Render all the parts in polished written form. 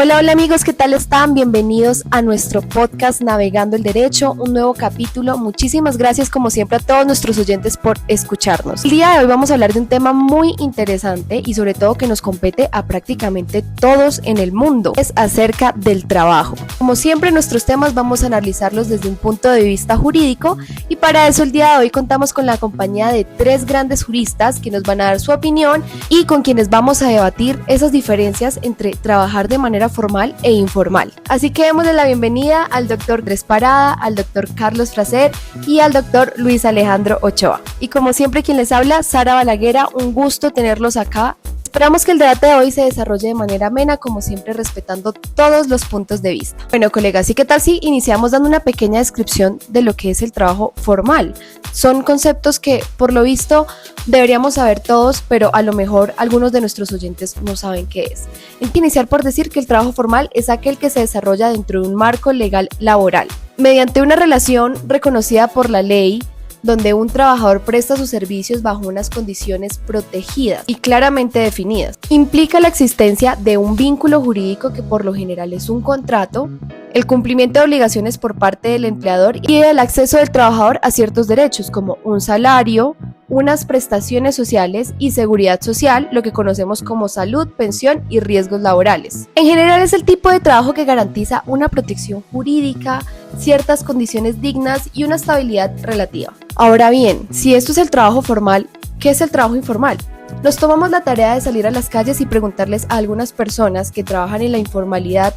Hola, hola amigos, ¿qué tal están? Bienvenidos a nuestro podcast Navegando el Derecho, un nuevo capítulo. Muchísimas gracias como siempre a todos nuestros oyentes por escucharnos. El día de hoy vamos a hablar de un tema muy interesante y sobre todo que nos compete a prácticamente todos en el mundo. Es acerca del trabajo. Como siempre, nuestros temas vamos a analizarlos desde un punto de vista jurídico y para eso el día de hoy contamos con la compañía de tres grandes juristas que nos van a dar su opinión y con quienes vamos a debatir esas diferencias entre trabajar de manera formal e informal. Así que démosle la bienvenida al doctor Andrés Parada, al doctor Carlos Fraser y al doctor Luis Alejandro Ochoa. Y como siempre quien les habla, Sara Balaguera, un gusto tenerlos acá. Esperamos que el debate de hoy se desarrolle de manera amena, como siempre respetando todos los puntos de vista. Bueno, colegas, ¿y qué tal si iniciamos dando una pequeña descripción de lo que es el trabajo formal? Son conceptos que, por lo visto, deberíamos saber todos, pero a lo mejor algunos de nuestros oyentes no saben qué es. Hay que iniciar por decir que el trabajo formal es aquel que se desarrolla dentro de un marco legal laboral, mediante una relación reconocida por la ley, donde un trabajador presta sus servicios bajo unas condiciones protegidas y claramente definidas. Implica la existencia de un vínculo jurídico que por lo general es un contrato, el cumplimiento de obligaciones por parte del empleador y el acceso del trabajador a ciertos derechos como un salario, unas prestaciones sociales y seguridad social, lo que conocemos como salud, pensión y riesgos laborales. En general es el tipo de trabajo que garantiza una protección jurídica, ciertas condiciones dignas y una estabilidad relativa. Ahora bien, si esto es el trabajo formal, ¿qué es el trabajo informal? Nos tomamos la tarea de salir a las calles y preguntarles a algunas personas que trabajan en la informalidad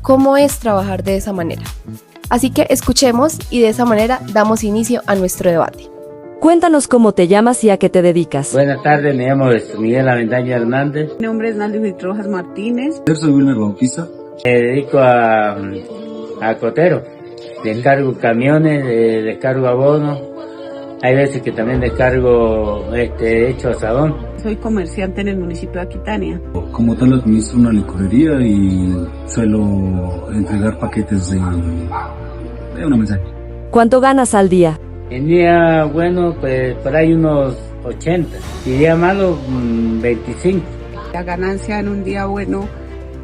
cómo es trabajar de esa manera. Así que escuchemos y de esa manera damos inicio a nuestro debate. Cuéntanos cómo te llamas y a qué te dedicas. Buenas tardes, me llamo Miguel Avendaño Hernández. Mi nombre es Naldi Rojas Martínez. Yo soy Wilmer Bautista. Me dedico a cotero. Descargo camiones, descargo abono. Hay veces que también descargo hecho asadón. Soy comerciante en el municipio de Aquitania. Como tal administro una licorería y suelo entregar paquetes de una mensaje. ¿Cuánto ganas al día? En día bueno, pues por ahí unos 80. Y día malo, 25. La ganancia en un día bueno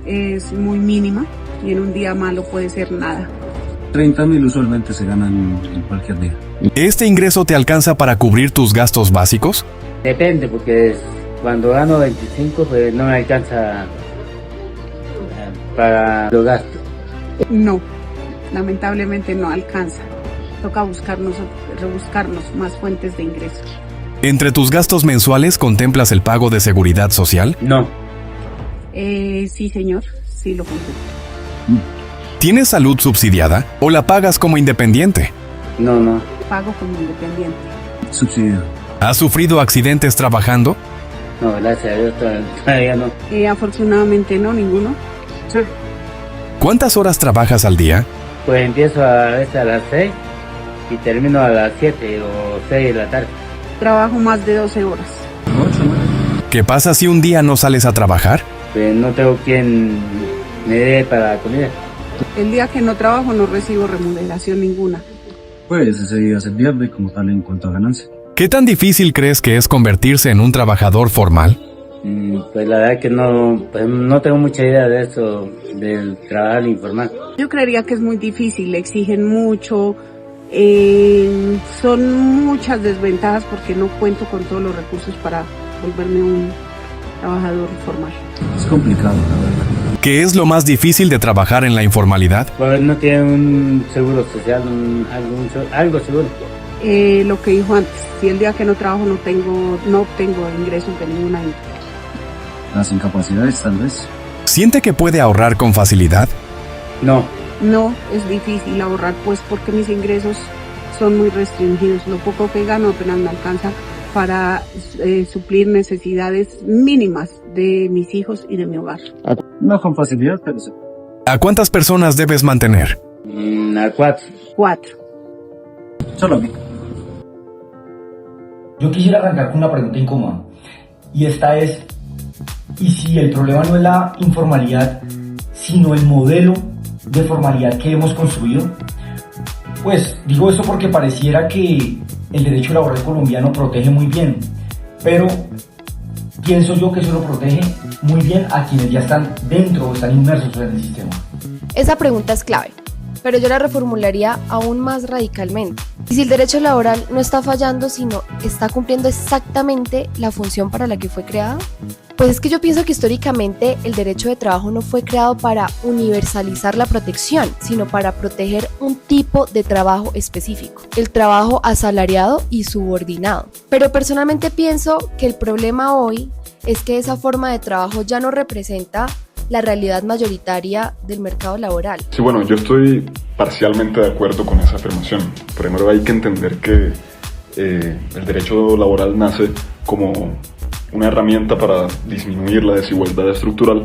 es muy mínima y en un día malo puede ser nada. 30,000 usualmente se ganan en cualquier día. ¿Este ingreso te alcanza para cubrir tus gastos básicos? Depende, porque cuando gano 25, pues no me alcanza para los gastos. No, lamentablemente no alcanza. Toca rebuscarnos más fuentes de ingresos. ¿Entre tus gastos mensuales contemplas el pago de seguridad social? No. Sí, señor, sí lo contemplo. ¿Tienes salud subsidiada o la pagas como independiente? No. Pago como independiente. Subsidiado. ¿Has sufrido accidentes trabajando? No, gracias a Dios todavía no. Afortunadamente no, ninguno. Sí. ¿Cuántas horas trabajas al día? Pues empiezo a veces a las 6 y termino a las 7 o 6 de la tarde. Trabajo más de 12 horas. 8, 9. ¿Qué pasa si un día no sales a trabajar? Pues no tengo quien me dé para la comida. El día que no trabajo no recibo remuneración ninguna. Pues ese día se pierde como tal en cuanto a ganancia. ¿Qué tan difícil crees que es convertirse en un trabajador formal? Pues la verdad que no tengo mucha idea de eso, del trabajar informal. Yo creería que es muy difícil, exigen mucho, son muchas desventajas porque no cuento con todos los recursos para volverme un trabajador formal. Es complicado, la verdad. ¿Qué es lo más difícil de trabajar en la informalidad? Pues no tiene un seguro social, algo seguro. Lo que dijo antes, si el día que no trabajo no obtengo ingresos de ninguna índole. Las incapacidades tal vez. ¿Siente que puede ahorrar con facilidad? No. No, es difícil ahorrar pues porque mis ingresos son muy restringidos. Lo poco que gano apenas me alcanza para suplir necesidades mínimas de mis hijos y de mi hogar. No con facilidad, pero sí. ¿A cuántas personas debes mantener? A 4. 4. Solo a mí. Yo quisiera arrancar con una pregunta incómoda, y esta es, ¿y si el problema no es la informalidad, sino el modelo de formalidad que hemos construido? Pues digo esto porque pareciera que el derecho laboral colombiano protege muy bien, pero pienso yo que eso lo protege muy bien a quienes ya están dentro o están inmersos en el sistema. Esa pregunta es clave, pero yo la reformularía aún más radicalmente. Y si el derecho laboral no está fallando, sino está cumpliendo exactamente la función para la que fue creado, pues es que yo pienso que históricamente el derecho de trabajo no fue creado para universalizar la protección, sino para proteger un tipo de trabajo específico, el trabajo asalariado y subordinado. Pero personalmente pienso que el problema hoy es que esa forma de trabajo ya no representa la realidad mayoritaria del mercado laboral. Sí, bueno, yo estoy parcialmente de acuerdo con esa afirmación. Primero hay que entender que el derecho laboral nace como una herramienta para disminuir la desigualdad estructural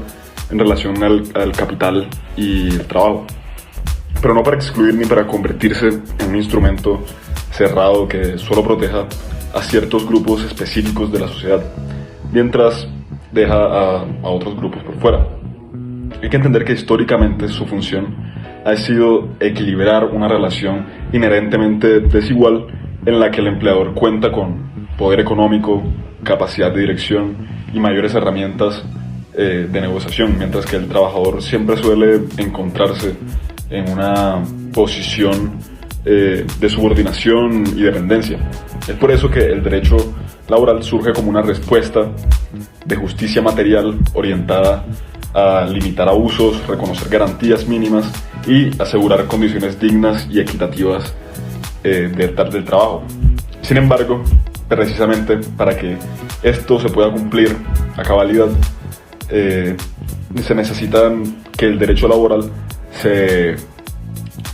en relación al capital y el trabajo, pero no para excluir ni para convertirse en un instrumento cerrado que solo proteja a ciertos grupos específicos de la sociedad, mientras deja a otros grupos por fuera. Hay que entender que históricamente su función ha sido equilibrar una relación inherentemente desigual en la que el empleador cuenta con poder económico, capacidad de dirección y mayores herramientas de negociación, mientras que el trabajador siempre suele encontrarse en una posición de subordinación y dependencia. Es por eso que el derecho laboral surge como una respuesta de justicia material orientada a limitar abusos, reconocer garantías mínimas y asegurar condiciones dignas y equitativas del trabajo. Sin embargo, precisamente para que esto se pueda cumplir a cabalidad, se necesita que el derecho laboral se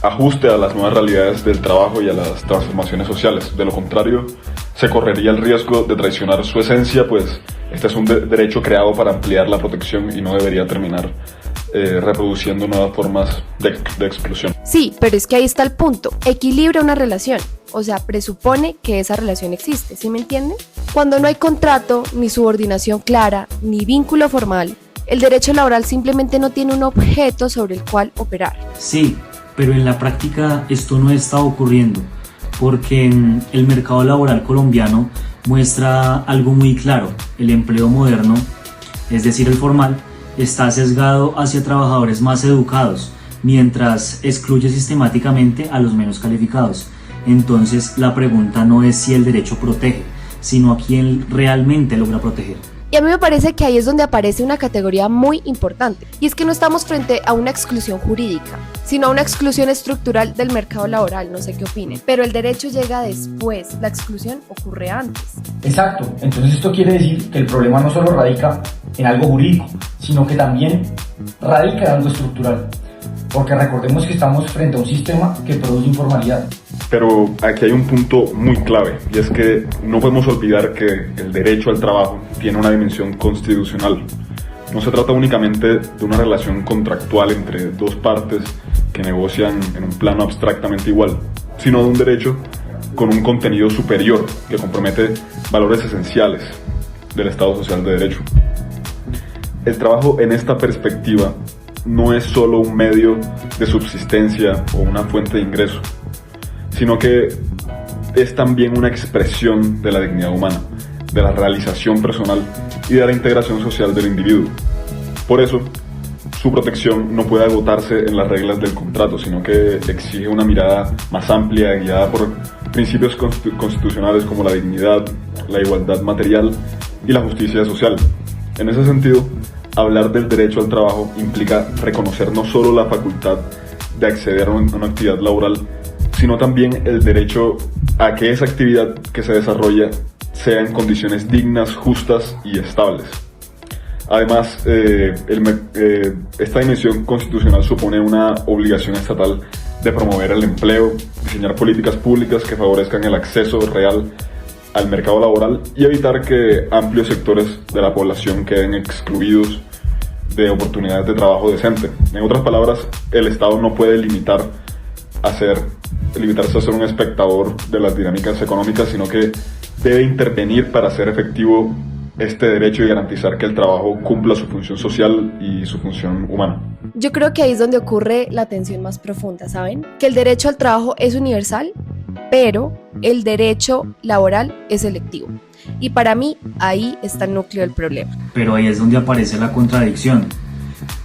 ajuste a las nuevas realidades del trabajo y a las transformaciones sociales. De lo contrario, se correría el riesgo de traicionar su esencia, pues este es un derecho creado para ampliar la protección y no debería terminar reproduciendo nuevas formas de exclusión. Sí, pero es que ahí está el punto. Equilibra una relación, o sea, presupone que esa relación existe, ¿sí me entienden? Cuando no hay contrato, ni subordinación clara, ni vínculo formal, el derecho laboral simplemente no tiene un objeto sobre el cual operar. Sí, pero en la práctica esto no está ocurriendo, porque el mercado laboral colombiano muestra algo muy claro. El empleo moderno, es decir, el formal, está sesgado hacia trabajadores más educados, mientras excluye sistemáticamente a los menos calificados. Entonces, la pregunta no es si el derecho protege, sino a quién realmente logra proteger. Y a mí me parece que ahí es donde aparece una categoría muy importante, y es que no estamos frente a una exclusión jurídica, sino a una exclusión estructural del mercado laboral, no sé qué opinen, pero el derecho llega después, la exclusión ocurre antes. Exacto, entonces esto quiere decir que el problema no solo radica en algo jurídico, sino que también radica en algo estructural, porque recordemos que estamos frente a un sistema que produce informalidad. Pero aquí hay un punto muy clave, y es que no podemos olvidar que el derecho al trabajo tiene una dimensión constitucional. No se trata únicamente de una relación contractual entre dos partes que negocian en un plano abstractamente igual, sino de un derecho con un contenido superior que compromete valores esenciales del Estado Social de Derecho. El trabajo en esta perspectiva no es solo un medio de subsistencia o una fuente de ingreso, sino que es también una expresión de la dignidad humana, de la realización personal y de la integración social del individuo. Por eso, su protección no puede agotarse en las reglas del contrato, sino que exige una mirada más amplia, guiada por principios constitucionales como la dignidad, la igualdad material y la justicia social. En ese sentido, hablar del derecho al trabajo implica reconocer no solo la facultad de acceder a una actividad laboral, sino también el derecho a que esa actividad que se desarrolla sea en condiciones dignas, justas y estables. Además, esta dimensión constitucional supone una obligación estatal de promover el empleo, diseñar políticas públicas que favorezcan el acceso real al mercado laboral y evitar que amplios sectores de la población queden excluidos de oportunidades de trabajo decente. En otras palabras, el Estado no puede limitarse a ser un espectador de las dinámicas económicas, sino que debe intervenir para hacer efectivo este derecho y garantizar que el trabajo cumpla su función social y su función humana. Yo creo que ahí es donde ocurre la tensión más profunda, ¿saben? Que el derecho al trabajo es universal, pero el derecho laboral es selectivo. Y para mí, ahí está el núcleo del problema. Pero ahí es donde aparece la contradicción,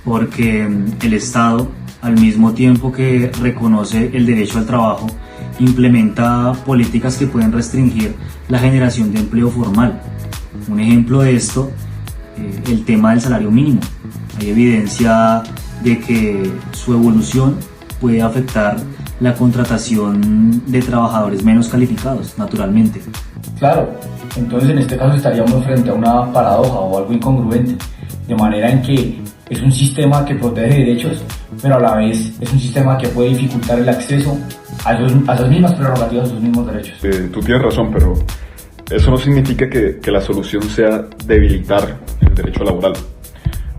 porque el Estado, al mismo tiempo que reconoce el derecho al trabajo, implementa políticas que pueden restringir la generación de empleo formal. Un ejemplo de esto, el tema del salario mínimo. Hay evidencia de que su evolución puede afectar la contratación de trabajadores menos calificados, naturalmente. Claro, entonces en este caso estaríamos frente a una paradoja o algo incongruente, de manera en que es un sistema que protege derechos, pero a la vez es un sistema que puede dificultar el acceso a esas mismas prerrogativas, a esos mismos derechos. Tú tienes razón, pero eso no significa que la solución sea debilitar el derecho laboral.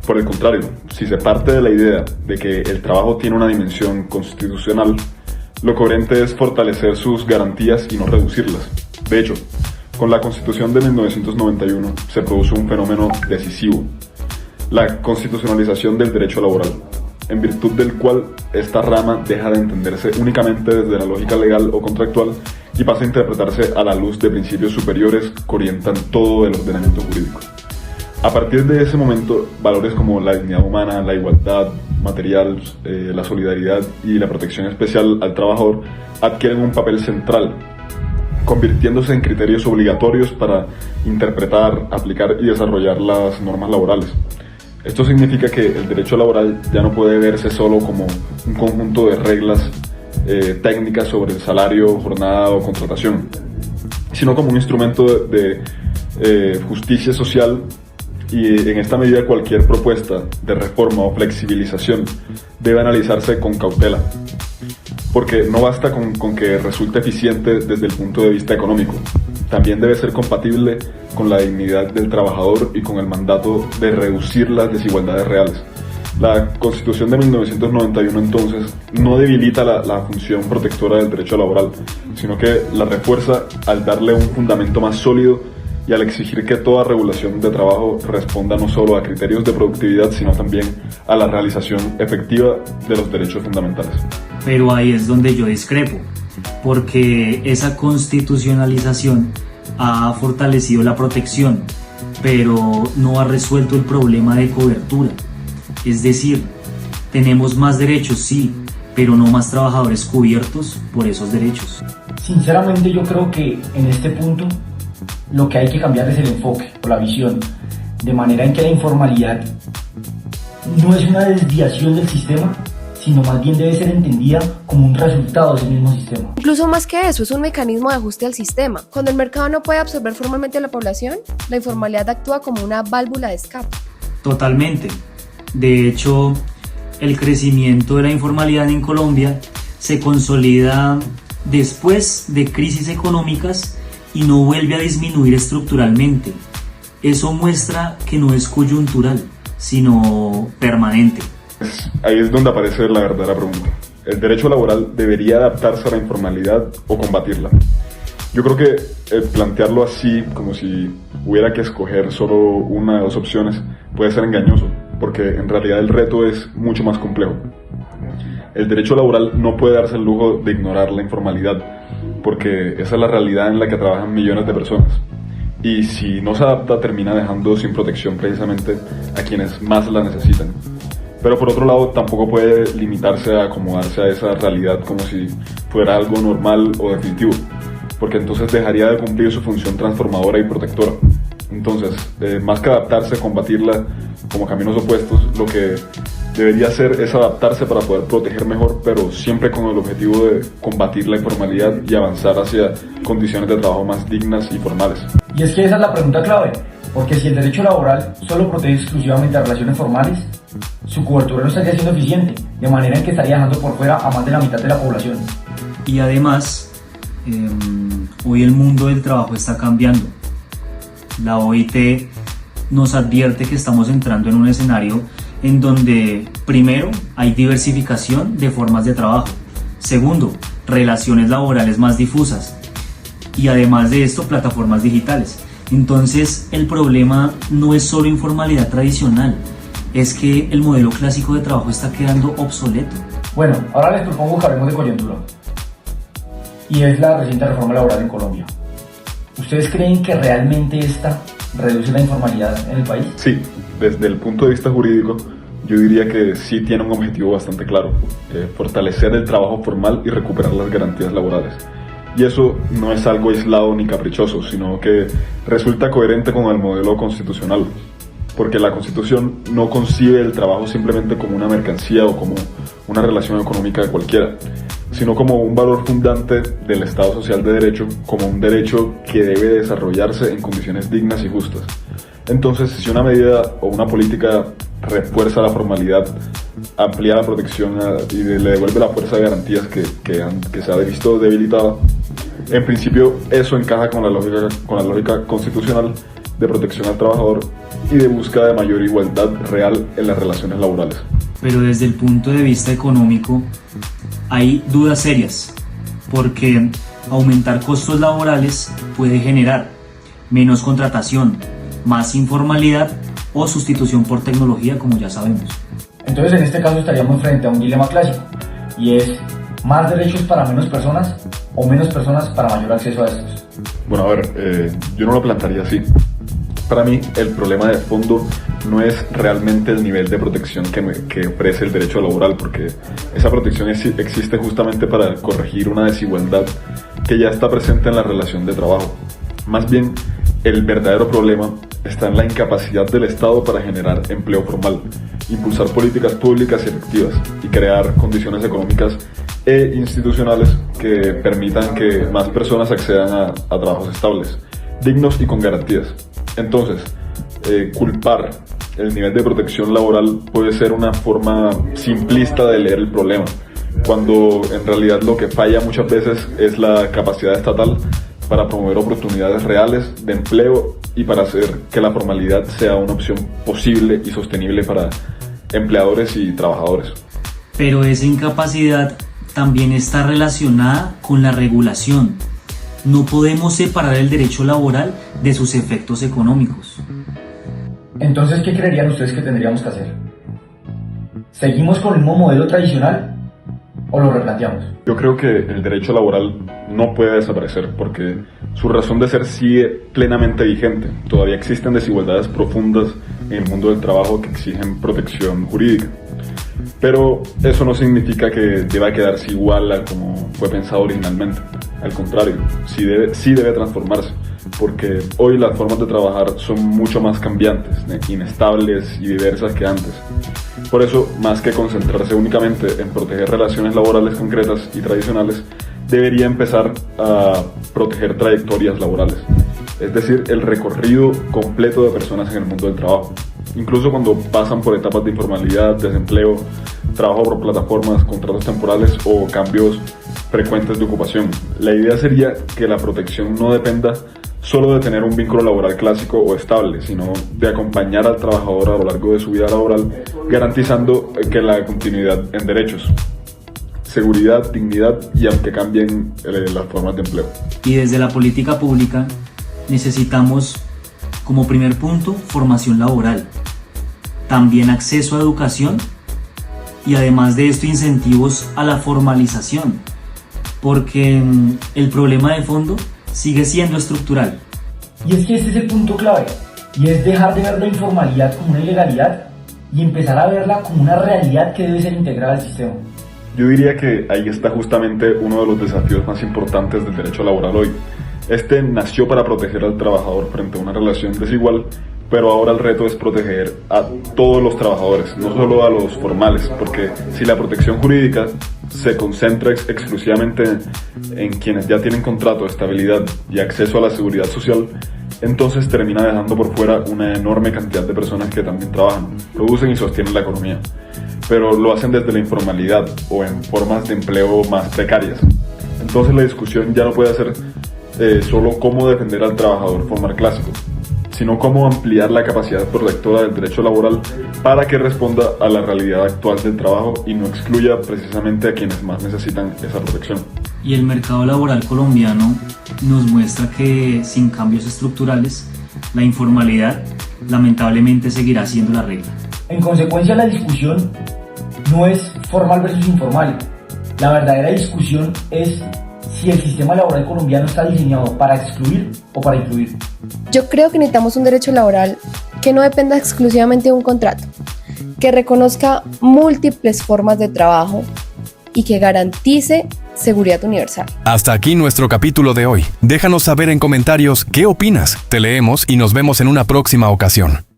Por el contrario, si se parte de la idea de que el trabajo tiene una dimensión constitucional, lo coherente es fortalecer sus garantías y no reducirlas. De hecho, con la Constitución de 1991 se produjo un fenómeno decisivo: la constitucionalización del derecho laboral, en virtud del cual esta rama deja de entenderse únicamente desde la lógica legal o contractual y pasa a interpretarse a la luz de principios superiores que orientan todo el ordenamiento jurídico. A partir de ese momento, valores como la dignidad humana, la igualdad material, la solidaridad y la protección especial al trabajador adquieren un papel central, convirtiéndose en criterios obligatorios para interpretar, aplicar y desarrollar las normas laborales. Esto significa que el derecho laboral ya no puede verse solo como un conjunto de reglas técnicas sobre el salario, jornada o contratación, sino como un instrumento de justicia social. Y en esta medida cualquier propuesta de reforma o flexibilización debe analizarse con cautela, porque no basta con que resulte eficiente desde el punto de vista económico, también debe ser compatible con la dignidad del trabajador y con el mandato de reducir las desigualdades reales. La Constitución de 1991 entonces no debilita la función protectora del derecho laboral, sino que la refuerza al darle un fundamento más sólido y al exigir que toda regulación de trabajo responda no solo a criterios de productividad, sino también a la realización efectiva de los derechos fundamentales. Pero ahí es donde yo discrepo, porque esa constitucionalización ha fortalecido la protección, pero no ha resuelto el problema de cobertura. Es decir, tenemos más derechos, sí, pero no más trabajadores cubiertos por esos derechos. Sinceramente yo creo que en este punto lo que hay que cambiar es el enfoque o la visión, de manera en que la informalidad no es una desviación del sistema, sino más bien debe ser entendida como un resultado de ese mismo sistema. Incluso más que eso, es un mecanismo de ajuste al sistema. Cuando el mercado no puede absorber formalmente a la población, la informalidad actúa como una válvula de escape. Totalmente. De hecho, el crecimiento de la informalidad en Colombia se consolida después de crisis económicas y no vuelve a disminuir estructuralmente. Eso muestra que no es coyuntural, sino permanente. Ahí es donde aparece la verdadera pregunta. ¿El derecho laboral debería adaptarse a la informalidad o combatirla? Yo creo que plantearlo así, como si hubiera que escoger solo una de dos opciones, puede ser engañoso, porque en realidad el reto es mucho más complejo. El derecho laboral no puede darse el lujo de ignorar la informalidad, porque esa es la realidad en la que trabajan millones de personas. Y si no se adapta, termina dejando sin protección precisamente a quienes más la necesitan. Pero por otro lado, tampoco puede limitarse a acomodarse a esa realidad como si fuera algo normal o definitivo, porque entonces dejaría de cumplir su función transformadora y protectora. Entonces, más que adaptarse, combatirla como caminos opuestos, lo que debería hacer es adaptarse para poder proteger mejor, pero siempre con el objetivo de combatir la informalidad y avanzar hacia condiciones de trabajo más dignas y formales. Y es que esa es la pregunta clave, porque si el derecho laboral solo protege exclusivamente a relaciones formales, su cobertura no estaría siendo eficiente, de manera en que estaría dejando por fuera a más de la mitad de la población. Y además, hoy el mundo del trabajo está cambiando. La OIT nos advierte que estamos entrando en un escenario en donde, primero, hay diversificación de formas de trabajo. Segundo, relaciones laborales más difusas. Y además de esto, plataformas digitales. Entonces, el problema no es solo informalidad tradicional, es que el modelo clásico de trabajo está quedando obsoleto. Bueno, ahora les propongo que hablemos de coyuntura. Y es la reciente reforma laboral en Colombia. ¿Ustedes creen que realmente esta reduce la informalidad en el país? Sí, desde el punto de vista jurídico, yo diría que sí tiene un objetivo bastante claro: fortalecer el trabajo formal y recuperar las garantías laborales. Y eso no es algo aislado ni caprichoso, sino que resulta coherente con el modelo constitucional, porque la Constitución no concibe el trabajo simplemente como una mercancía o como una relación económica cualquiera, sino como un valor fundante del Estado Social de Derecho, como un derecho que debe desarrollarse en condiciones dignas y justas. Entonces, si una medida o una política refuerza la formalidad, amplía la protección y le devuelve la fuerza de garantías que se ha visto debilitada, en principio eso encaja con la lógica constitucional de protección al trabajador y de búsqueda de mayor igualdad real en las relaciones laborales. Pero desde el punto de vista económico hay dudas serias, porque aumentar costos laborales puede generar menos contratación, más informalidad o sustitución por tecnología, como ya sabemos. Entonces, en este caso estaríamos frente a un dilema clásico, y es más derechos para menos personas o menos personas para mayor acceso a estos. Bueno, a ver, yo no lo plantearía así. Para mí, el problema de fondo no es realmente el nivel de protección que ofrece el derecho laboral, porque esa protección existe justamente para corregir una desigualdad que ya está presente en la relación de trabajo. Más bien, el verdadero problema está en la incapacidad del Estado para generar empleo formal, impulsar políticas públicas y efectivas y crear condiciones económicas e institucionales que permitan que más personas accedan a trabajos estables, dignos y con garantías. Entonces, culpar el nivel de protección laboral puede ser una forma simplista de leer el problema, cuando en realidad lo que falla muchas veces es la capacidad estatal para promover oportunidades reales de empleo y para hacer que la formalidad sea una opción posible y sostenible para empleadores y trabajadores. Pero esa incapacidad también está relacionada con la regulación. No podemos separar el derecho laboral de sus efectos económicos. Entonces, ¿qué creerían ustedes que tendríamos que hacer? ¿Seguimos con el mismo modelo tradicional o lo replanteamos? Yo creo que el derecho laboral no puede desaparecer porque su razón de ser sigue plenamente vigente. Todavía existen desigualdades profundas en el mundo del trabajo que exigen protección jurídica. Pero eso no significa que deba quedarse igual a como fue pensado originalmente. Al contrario, sí debe transformarse, porque hoy las formas de trabajar son mucho más cambiantes, inestables y diversas que antes. Por eso, más que concentrarse únicamente en proteger relaciones laborales concretas y tradicionales, debería empezar a proteger trayectorias laborales, es decir, el recorrido completo de personas en el mundo del trabajo, incluso cuando pasan por etapas de informalidad, desempleo, trabajo por plataformas, contratos temporales o cambios frecuentes de ocupación. La idea sería que la protección no dependa solo de tener un vínculo laboral clásico o estable, sino de acompañar al trabajador a lo largo de su vida laboral, garantizando que la continuidad en derechos, seguridad, dignidad y aunque cambien las formas de empleo. Y desde la política pública necesitamos, como primer punto, formación laboral, también acceso a educación y además de esto incentivos a la formalización, porque el problema de fondo sigue siendo estructural. Y es que este es el punto clave, y es dejar de ver la informalidad como una ilegalidad y empezar a verla como una realidad que debe ser integrada al sistema. Yo diría que ahí está justamente uno de los desafíos más importantes del derecho laboral hoy. Este nació para proteger al trabajador frente a una relación desigual, pero ahora el reto es proteger a todos los trabajadores, no solo a los formales, porque si la protección jurídica se concentra exclusivamente en quienes ya tienen contrato, estabilidad y acceso a la seguridad social, entonces termina dejando por fuera una enorme cantidad de personas que también trabajan, producen y sostienen la economía, pero lo hacen desde la informalidad o en formas de empleo más precarias. Entonces la discusión ya no puede ser solo cómo defender al trabajador formal clásico, sino cómo ampliar la capacidad protectora del derecho laboral para que responda a la realidad actual del trabajo y no excluya precisamente a quienes más necesitan esa protección. Y el mercado laboral colombiano nos muestra que sin cambios estructurales, la informalidad lamentablemente seguirá siendo la regla. En consecuencia, la discusión no es formal versus informal. La verdadera discusión es si el sistema laboral colombiano está diseñado para excluir o para incluir. Yo creo que necesitamos un derecho laboral que no dependa exclusivamente de un contrato, que reconozca múltiples formas de trabajo y que garantice seguridad universal. Hasta aquí nuestro capítulo de hoy. Déjanos saber en comentarios qué opinas. Te leemos y nos vemos en una próxima ocasión.